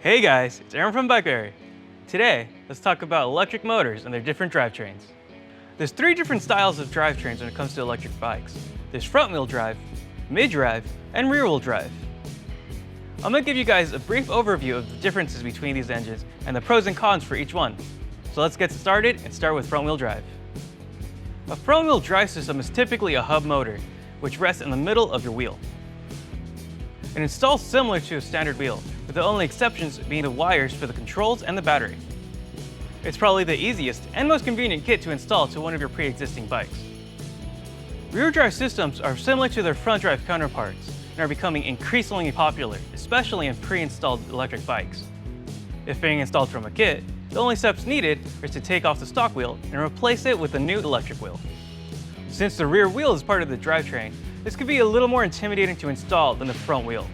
Hey guys, it's Aaron from BikeBerry. Today, let's talk about electric motors and their different drivetrains. There's three different styles of drivetrains when it comes to electric bikes. There's front-wheel drive, mid-drive, and rear-wheel drive. I'm going to give you guys a brief overview of the differences between these engines and the pros and cons for each one. So let's get started and start with front-wheel drive. A front-wheel drive system is typically a hub motor, which rests in the middle of your wheel. It installs similar to a standard wheel, with the only exceptions being the wires for the controls and the battery. It's probably the easiest and most convenient kit to install to one of your pre-existing bikes. Rear drive systems are similar to their front drive counterparts and are becoming increasingly popular, especially in pre-installed electric bikes. If being installed from a kit, the only steps needed are to take off the stock wheel and replace it with a new electric wheel. Since the rear wheel is part of the drivetrain, this could be a little more intimidating to install than the front wheel.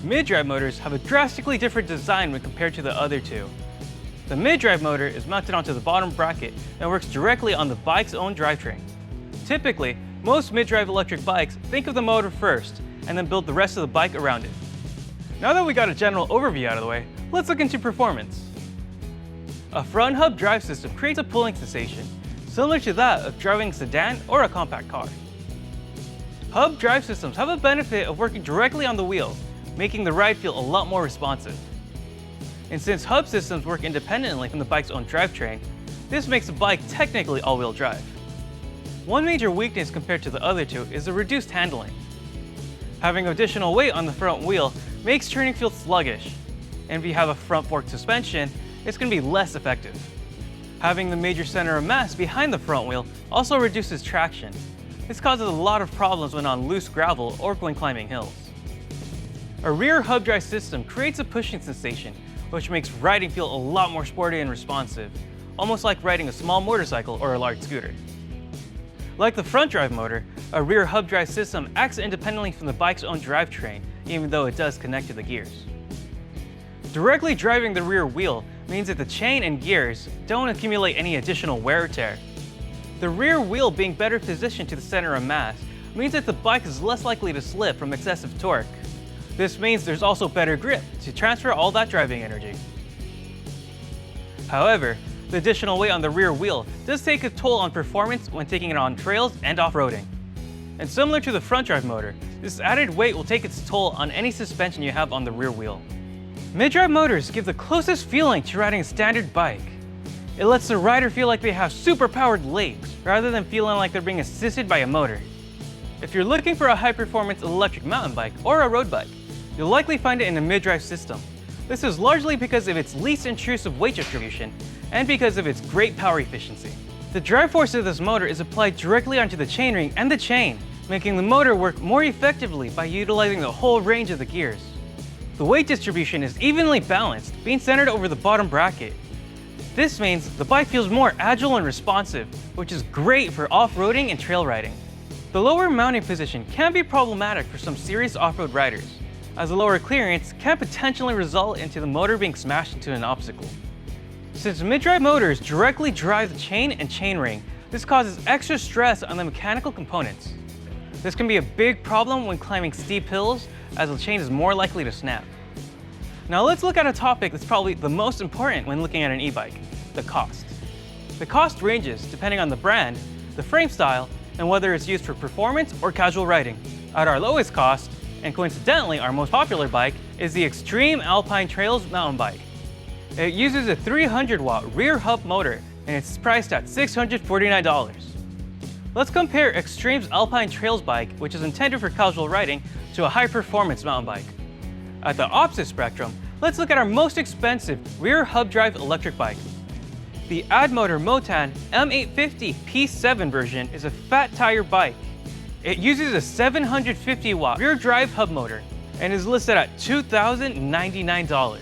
Mid-drive motors have a drastically different design when compared to the other two. The mid-drive motor is mounted onto the bottom bracket and works directly on the bike's own drivetrain. Typically, most mid-drive electric bikes think of the motor first and then build the rest of the bike around it. Now that we got a general overview out of the way, let's look into performance. A front hub drive system creates a pulling sensation, similar to that of driving a sedan or a compact car. Hub drive systems have a benefit of working directly on the wheel, making the ride feel a lot more responsive. And since hub systems work independently from the bike's own drivetrain, this makes the bike technically all-wheel drive. One major weakness compared to the other two is the reduced handling. Having additional weight on the front wheel makes turning feel sluggish, and if you have a front fork suspension, it's going to be less effective. Having the major center of mass behind the front wheel also reduces traction. This causes a lot of problems when on loose gravel or when climbing hills. A rear hub drive system creates a pushing sensation, which makes riding feel a lot more sporty and responsive, almost like riding a small motorcycle or a large scooter. Like the front drive motor, a rear hub drive system acts independently from the bike's own drivetrain, even though it does connect to the gears. Directly driving the rear wheel means that the chain and gears don't accumulate any additional wear or tear. The rear wheel being better positioned to the center of mass means that the bike is less likely to slip from excessive torque. This means there's also better grip to transfer all that driving energy. However, the additional weight on the rear wheel does take a toll on performance when taking it on trails and off-roading. And similar to the front drive motor, this added weight will take its toll on any suspension you have on the rear wheel. Mid-drive motors give the closest feeling to riding a standard bike. It lets the rider feel like they have super-powered legs, rather than feeling like they're being assisted by a motor. If you're looking for a high-performance electric mountain bike or a road bike, you'll likely find it in a mid-drive system. This is largely because of its least intrusive weight distribution and because of its great power efficiency. The drive force of this motor is applied directly onto the chainring and the chain, making the motor work more effectively by utilizing the whole range of the gears. The weight distribution is evenly balanced, being centered over the bottom bracket. This means the bike feels more agile and responsive, which is great for off-roading and trail riding. The lower mounting position can be problematic for some serious off-road riders, as the lower clearance can potentially result into the motor being smashed into an obstacle. Since mid-drive motors directly drive the chain and chainring, this causes extra stress on the mechanical components. This can be a big problem when climbing steep hills, as the chain is more likely to snap. Now let's look at a topic that's probably the most important when looking at an e-bike: the cost. The cost ranges depending on the brand, the frame style, and whether it's used for performance or casual riding. At our lowest cost, and coincidentally our most popular bike, is the X-treme Alpine Trails mountain bike. It uses a 300-watt rear hub motor and it's priced at $649. Let's compare X-treme's Alpine Trails bike, which is intended for casual riding, to a high-performance mountain bike. At the opposite spectrum, let's look at our most expensive rear hub drive electric bike. The AddMotor Motan M850 P7 version is a fat tire bike. It uses a 750-watt rear drive hub motor and is listed at $2,099.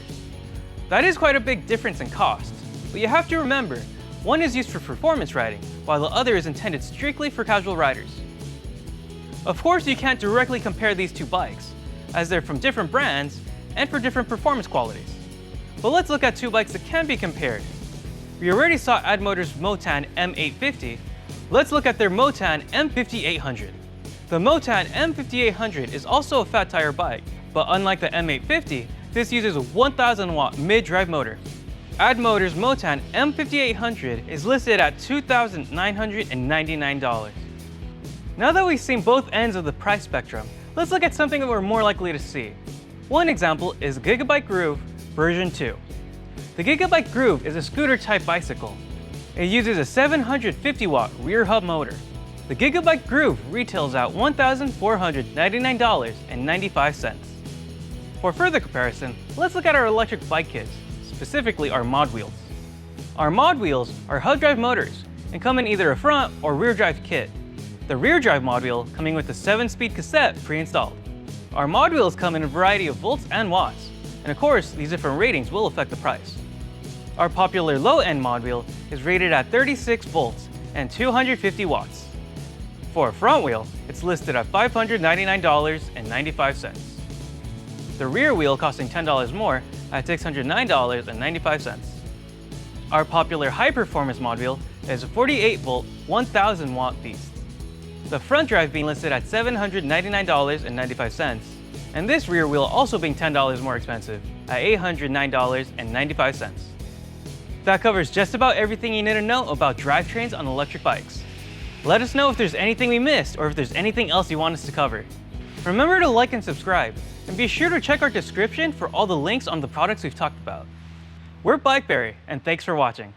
That is quite a big difference in cost, but you have to remember, one is used for performance riding, while the other is intended strictly for casual riders. Of course, you can't directly compare these two bikes, as they're from different brands and for different performance qualities. But let's look at two bikes that can be compared. We already saw AddMotor's Motan M850. Let's look at their Motan M5800. The Motan M5800 is also a fat tire bike, but unlike the M850, This uses a 1000 watt mid-drive motor. AddMotor's Motan M5800 is listed at $2,999. Now that we've seen both ends of the price spectrum, let's look at something that we're more likely to see. One example is GigaByke Groove version 2. The GigaByke Groove is a scooter-type bicycle. It uses a 750 watt rear hub motor. The GigaByke Groove retails at $1,499.95. For further comparison, let's look at our electric bike kits, specifically our ModWheels. Our ModWheels are hub drive motors and come in either a front or rear drive kit. The rear drive ModWheel coming with a 7-speed cassette pre-installed. Our ModWheels come in a variety of volts and watts, and of course, these different ratings will affect the price. Our popular low-end ModWheel is rated at 36 volts and 250 watts. For a front wheel, it's listed at $599.95. The rear wheel costing $10 more at $609.95. Our popular high-performance ModWheel is a 48-volt, 1,000 watt beast. The front drive being listed at $799.95, and this rear wheel also being $10 more expensive at $809.95. That covers just about everything you need to know about drivetrains on electric bikes. Let us know if there's anything we missed or if there's anything else you want us to cover. Remember to like and subscribe, and be sure to check our description for all the links on the products we've talked about. We're BikeBerry, and thanks for watching.